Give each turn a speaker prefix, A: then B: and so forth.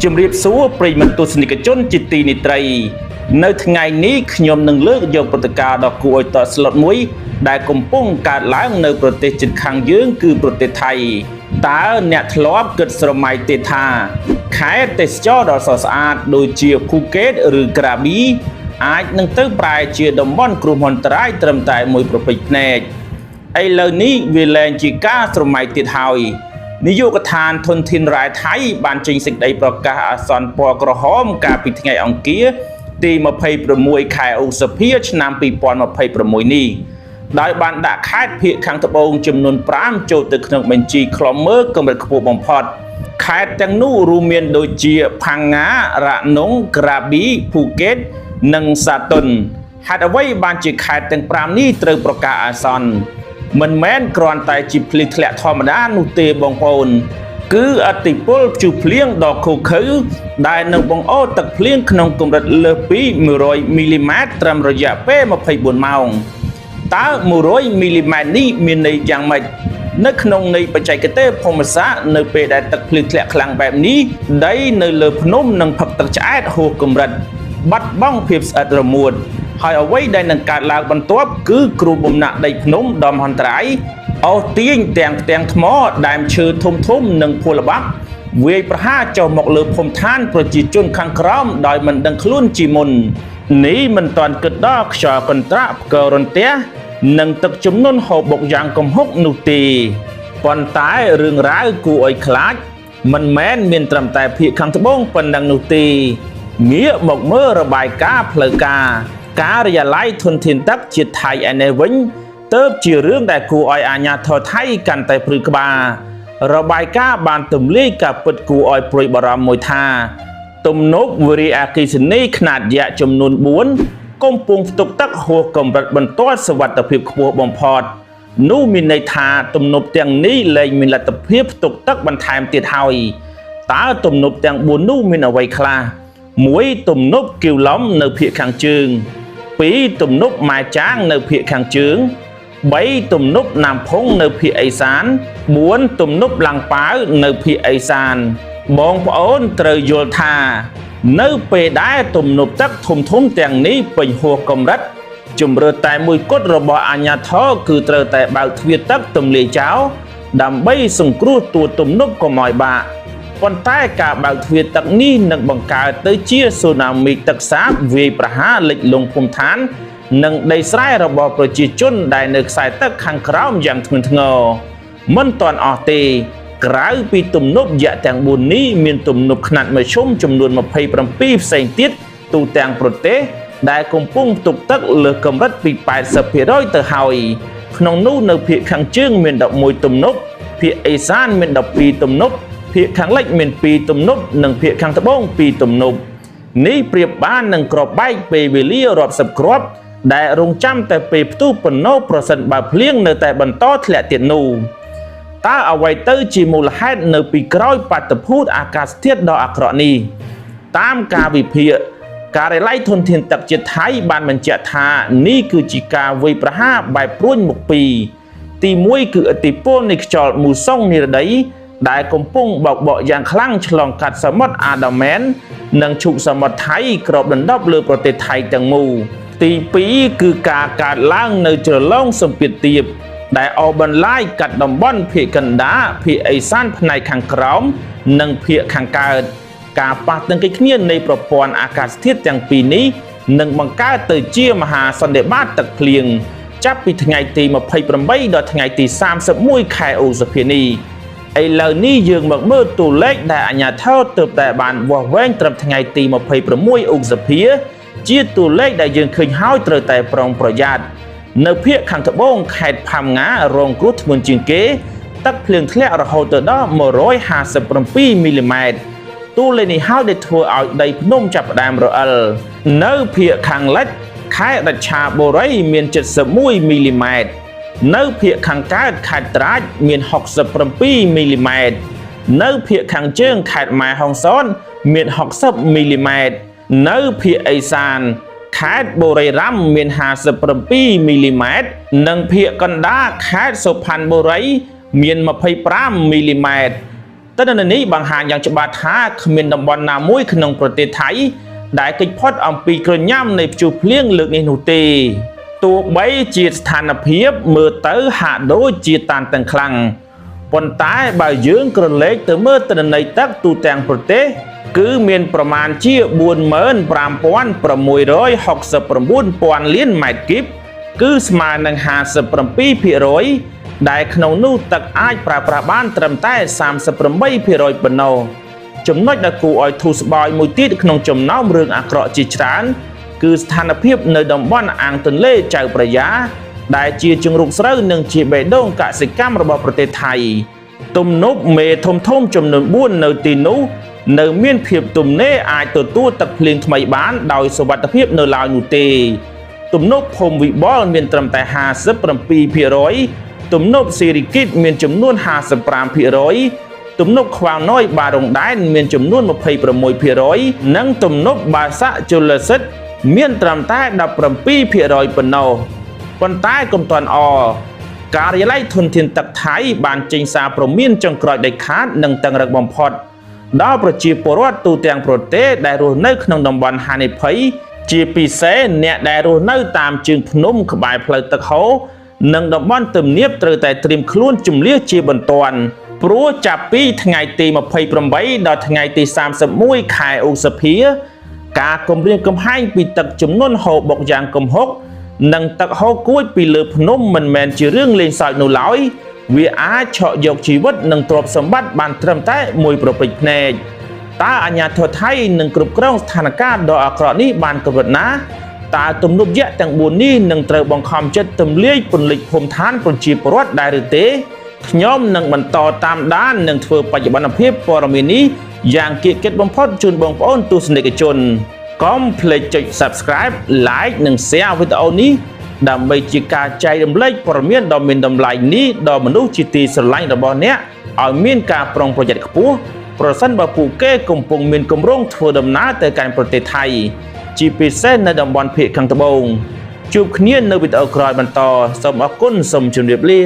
A: ជំរាបសួរប្រិយមិត្តទស្សនិកជនជាទីមេត្រីនៅថ្ងៃនេះខ្ញុំនឹងលើកយកព្រឹត្តិការណ៍ដ៏គួរឲ្យតក់ស្លុតមួយដែលកំពុងកើតឡើងនៅប្រទេសជិតខាងយើងគឺប្រទេសថៃតើអ្នកធ្លាប់គិតស្រមៃទេថាខេត្តទេសចរណ៍ដ៏ស្រស់ស្អាតដូចជាភូកេតឬក្រាប៊ីអាចនឹងទៅប្រែជាតំបន់គ្រោះមហន្តរាយត្រឹមតែមួយប្រពេចភ្នែកឥឡូវនេះវាលែងជាការស្រមៃទៀតហើយនាយកដ្ឋានធនធានរ៉ែថៃបានចេញសេចក្តីប្រកាសអាសន្នពណ៌ក្រហមកាលពីថ្ងៃអង្គារទី26ខែឧសភាឆ្នាំ2026នេះដោយបានដាក់ខេត្តភាគខាងត្បូងចំនួន5ចូលទៅក្នុងបញ្ជីឃ្លាំមើលកម្រិតខ្ពស់បំផុតខេត្តទាំងនោះរួមមានដូចជាផាងារ៉ាណុងក្រាប៊ីភូកេតនិងសាតុនហេតុអ្វីបានជាខេត្តទាំង5នេះត្រូវប្រកាសអាសន្នមិនមែនគ្រាន់តែជាភ្លៀងធ្លាក់ធម្មតានោះទេបងប្អូនគឺអតិពលព្យុះភ្លៀងដ៏ឃោរឃៅដែលនឹងបង្អុរទឹកភ្លៀងក្នុងកម្រិតលើសពី100មីលីម៉ែត្រត្រឹមរយៈពេល24ម៉ោងតើ100មីលីម៉ែត្រនេះមានន័យយ៉ាងម៉េចនៅក្នុងន័យបច្ចេកទេសភូមិសាស្ត្រនៅពេលដែលទឹកភ្លៀងធ្លាក់ខ្លាំងបែបនេះដីនៅលើភ្នំនឹងផឹកទឹកឆ្អែតហួសកម្រិតបាត់បង់ភាពស្អិតរមួតហើយអ្វីដែលនឹងកើតឡើងបន្ទាប់គឺគ្រោះបំណាក់ដីភ្នំដ៏មហន្តរាយអូសទាញទាំងផ្ទាំងថ្មដើមឈើធំធំនិងភូល្បាក់វាយប្រហារចុះមកលើភូមិឋានប្រជាជនខាងក្រោមដោយមិនដឹងខ្លួនជាមុននេះមិនទាន់គិតដល់ខ្យល់កន្ត្រាក់ផ្គររន្ទះនិងទឹកជំនន់ហូរបុកយ៉ាងគំហុកនោះទេប៉ុន្តែរឿងរ៉ាវគួរឲ្យខ្លាចមិនមែនមានត្រឹមតែភាគខាងត្បូងប៉ុណ្ណឹងនោះទេងាកមកមើលរបាយការណ៍ផ្លូវការការិយាល័យធនធានទឹកជាតិថៃឯនេះវិញទើបជារឿងដែលគួរឲ្យអាជ្ញាធរថៃកាន់តែព្រឺក្បាលរបាយការណ៍បានទម្លាយការពិតគួរឲ្យព្រួយបារម្ភមួយថាទំនប់វារីអគ្គិសនីខ្នាតយក្សចំនួន4កំពុងផ្ទុកទឹកហួសកម្រិតបន្ទាល់សុវត្ថិភាពខ្ពស់បំផុតនោះមានន័យថាទំនប់ទាំងនេះលែងមានលទ្ធភាពផ្ទុកទឹកបន្ថែមទៀតហើយតើទំនប់ទាំង4នោះមានអ្វីខ្លះ1ទំនប់គីវឡុំនៅភាគខាងជើង2ទំនប់ម៉ែចាងនៅភាគខាងជើង3ទំនប់ណាំផុងនៅភាគឦសាន4ទំនប់ឡាំងប៉ាវនៅភាគឦសានបងប្អូនត្រូវយល់ថានៅពេលដែលទំនប់ទឹកធំទាំងនេះពេញហួសកម្រិតជំរឿតែមួយគត់របស់អាជ្ញាធរគឺត្រូវតែបើកទ្វារទឹកទម្លាយចោលដើម្បីសង្គ្រោះតួទំនប់កុំឲ្យបាក់ប៉ុន្តែការបើកទ្វារទឹកនេះនឹងបង្កើតទៅជាស៊ូណាមីទឹកសាបវាយប្រហារលិចលង់ភូមិឋាននិងដីស្រែរបស់ប្រជាជនដែលនៅខ្សែទឹកខាងក្រោមយ៉ាងធ្ងន់ធ្ងរមិនទាន់អស់ទេក្រៅពីទំនប់យក្សទាំង4នេះមានទំនប់ខ្នាតមធ្យមចំនួន27ផ្សេងទៀតទូទាំងប្រទេសដែលកំពុងផ្ទុកទឹកលើសកម្រិតពី 80% ទៅហើយក្នុងនោះនៅភាគខាងជើងមាន11ទំនប់ភាគឦសានមាន12ទំនប់ភាគខាងលិចមាន2ទំនប់និងភាគខាងត្បូង2ទំនប់នេះប្រៀបបាននឹងក្របបែកពេលវេលារាប់សិបគ្រាប់ដែលរងចាំតែពេលផ្ទុះប៉ុណ្ណោះប្រសិនបើភ្លៀងនៅតែបន្តធ្លាក់ទៀតនោះតើអ្វីទៅជាមូលហេតុនៅពីក្រោយបាតុភូតអាកាសធាតុដ៏អាក្រក់នេះតាមការវិភាគការិយាល័យធនធានទឹកជាតិថៃបានបញ្ជាក់ថានេះគឺជាការវាយប្រហារបែបព្រួញមុខពីរទី1គឺឥទ្ធិពលនៃខ្យល់មូសុងនិរដីដែលកំពុងបោកបក់យ៉ាងខ្លាំងឆ្លងកាត់សមុទ្រអាដាមែននិងឈូកសមុទ្រថៃគ្របដណ្ដប់លើប្រទេសថៃទាំងមូលទី2គឺការកើតឡើងនៅជ្រលងសម្ពាធទាបដែលអូសបន្លាយកាត់តំបន់ភាគកណ្ដាលភាគឦសានផ្នែកខាងក្រោមនិងភាគខាងកើតការប៉ះទង្គិចគ្នានៃប្រព័ន្ធអាកាសធាតុទាំងពីរនេះនឹងបង្កើតទៅជាមហាសន្និបាតទឹកភ្លៀងចាប់ពីថ្ងៃទី28ដល់ថ្ងៃទី31ខែឧសភានេះឥឡូវនេះយើងមកមើលតួលេខដែលអាជ្ញាធរទើបតែបានវាស់វែងត្រឹមថ្ងៃទី26ឧសភាជាតួលេខដែលយើងឃើញហើយត្រូវតែប្រុងប្រយ័ត្ននៅភាគខាងត្បូងខេត្តផាំងារងគ្រោះធ្ងន់ជាងគេទឹកភ្លៀងធ្លាក់រហូតដល់157មីលីម៉ែត្រតួលេខនេះហើយដែលធ្វើឲ្យដីភ្នំចាប់ផ្ដើមរអិលនៅភាគខាងលិចខេត្តរច្ឆាបុរីមាន71មីលីម៉ែត្រនៅភាគខាងកើតខេត្តត្រាចមាន67មីលីម៉ែត្រនៅភាគខាងជើងខេត្តម៉ែហុងសនមាន60មីលីម៉ែត្រនៅភាគឦសានខេត្តបុរីរាំមាន57មីលីម៉ែត្រនិងភាគកណ្ដាលខេត្តសុផាន់បុរីមាន25មីលីម៉ែត្រ ទិន្នន័យនេះបង្ហាញយ៉ាងច្បាស់ថាគ្មានតំបន់ណាមួយក្នុងប្រទេសថៃដែលគេចផុតអំពីក្រញាំនៃព្យុះភ្លៀងលើកនេះនោះទេទោះបីជាស្ថានភាពមើលទៅហាក់ដូចជាតានតឹងខ្លាំងប៉ុន្តែបើយើងក្រឡេកទៅមើលទិន្នន័យទឹកទូទាំងប្រទេសគឺមានប្រមាណជា 45,669 លានម៉ែត្រគីបគឺស្មើនឹង 57% ដែលក្នុងនោះទឹកអាចប្រើប្រាស់បានត្រឹមតែ 38% ប៉ុណ្ណោះចំណុចដែលគួរឲ្យធូរស្បើយមួយទៀតក្នុងចំណោមរឿងអាក្រក់ជាច្រើនគឺស្ថានភាពនៅតំបន់អាងទន្លេចៅប្រយ៉ាដែលជាជង្រុកស្រូវនិងជាបេះដូងកសិកម្មរបស់ប្រទេសថៃទំនប់មេធំចំនួន 4 នៅទីនោះនៅមានភាពទំនេរអាចទទួលទឹកភ្លៀងថ្មីបានដោយសុវត្ថិភាពនៅឡើយនោះទេទំនប់ភូមិវិបុលមានត្រឹមតែ 57% ទំនប់សេរីគិតមានចំនួន 55% ទំនប់ខ្វាងណយបារុងដែនមានចំនួន 26% និងទំនប់បាសាក់ជលសិទ្ធមានត្រឹមតែ 17% ប៉ុណ្ណោះប៉ុន្តែកុំទាន់អការិយាល័យធនធានទឹកថៃបានចេញសារព្រមានចុងក្រោយដាច់ខាតនិងតឹងរឹងបំផុតដល់ប្រជាពលរដ្ឋទូទាំងប្រទេសដែលរស់នៅក្នុងតំបន់ហានិភ័យជាពិសេសអ្នកដែលរស់នៅតាមជើងភ្នំក្បែរផ្លូវទឹកហូរនិងតំបន់ទំនាបត្រូវតែត្រៀមខ្លួនជម្លៀសជាបន្ទាន់ព្រោះចាប់ពីថ្ងៃទី28ដល់ថ្ងៃទី31ខែឧសភាការគំរាមកំហែងពីទឹកជំនន់ហូរបុកយ៉ាងគំហុកនិងទឹកហូរគួចពីលើភ្នំមិនមែនជារឿងលេងសើចនោះឡើយវាអាចឆក់យកជីវិតនិងទ្រព្យសម្បត្តិបានត្រឹមតែមួយប្រពេចភ្នែកតើអាជ្ញាធរថៃនឹងគ្រប់គ្រងស្ថានភាពដ៏អាក្រក់នេះបានកម្រិតណាតើទំនប់យក្សទាំង4នេះនឹងត្រូវបង្ខំចិត្តទម្លាយពន្លិចភូមិឋានប្រជាពលរដ្ឋដែរឬទេខ្ញុំនឹងបន្តតាមដាននិងធ្វើបច្ចុប្បន្នភាពព័ត៌មាននេះយ៉ាងគៀកកិតបំផុតជូនបងប្អូនទស្សនិកជនកុំភ្លេចចុច Subscribe Like និង Share វីដេអូនេះដើម្បីជាការចែករំលែកព័ត៌មានដ៏មានតម្លៃនេះដល់មនុស្សជាទីស្រឡាញ់របស់អ្នកឲ្យមានការប្រុងប្រយ័ត្នខ្ពស់ប្រសិនបើពួកគេកំពុងមានគម្រោងធ្វើដំណើរទៅកាន់ប្រទេសថៃជាពិសេសនៅតំបន់ភាគខាងត្បូងជួបគ្នានៅវីដេអូក្រោយបន្តសូមអរគុណសូមជម្រាបលា